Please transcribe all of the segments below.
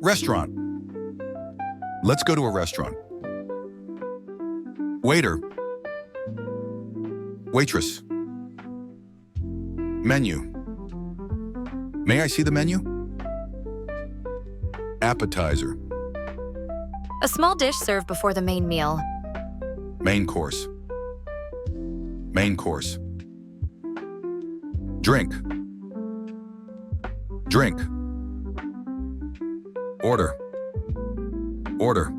Restaurant. Let's go to a restaurant. Waiter. Waitress. Menu. May I see the menu? Appetizer. A small dish served before the main meal. Main course. Main course. Drink. Drink. Order. Order.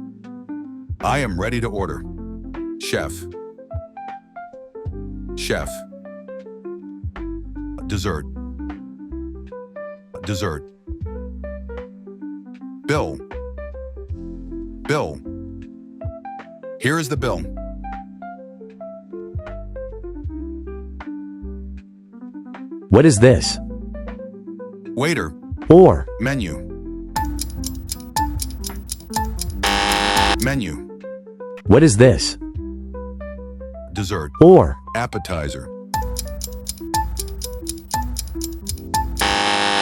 I am ready to order. Chef. Chef. Dessert. Dessert. Bill. Bill. Here is the bill. What is this? Waiter. Or. Menu. Menu. What is this? Dessert. Or. Appetizer.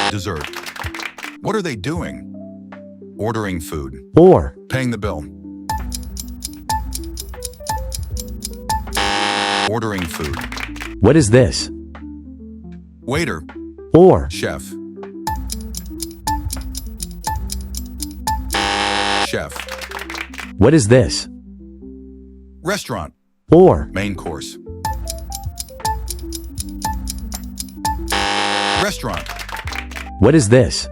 Dessert. What are they doing? Ordering food. Or. Paying the bill. Ordering food. What is this? Waiter. Or. Chef. Chef. What is this? Restaurant. Or. Main course. Restaurant. What is this?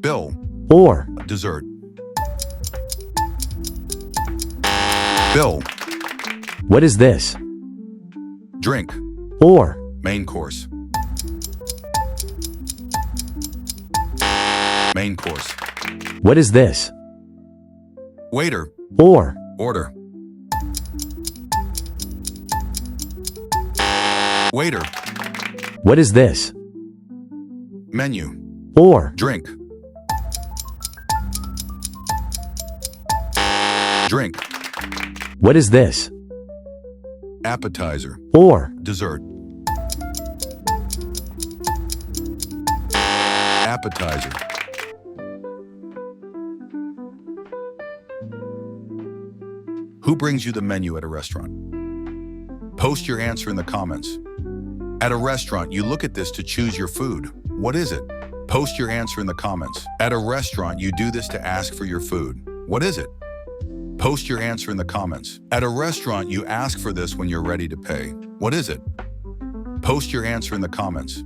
Bill. Or. Dessert. Bill. What is this? Drink. Or. Main course. Main course. What is this? Waiter. Or. Order. Waiter. What is this? Menu. Or. Drink. Drink. What is this? Appetizer. Or. Dessert. Appetizer. Who brings you the menu at a restaurant? Post your answer in the comments. At a restaurant, you look at this to choose your food. What is it? Post your answer in the comments. At a restaurant, you do this to ask for your food. What is it? Post your answer in the comments. At a restaurant, you ask for this when you're ready to pay. What is it? Post your answer in the comments.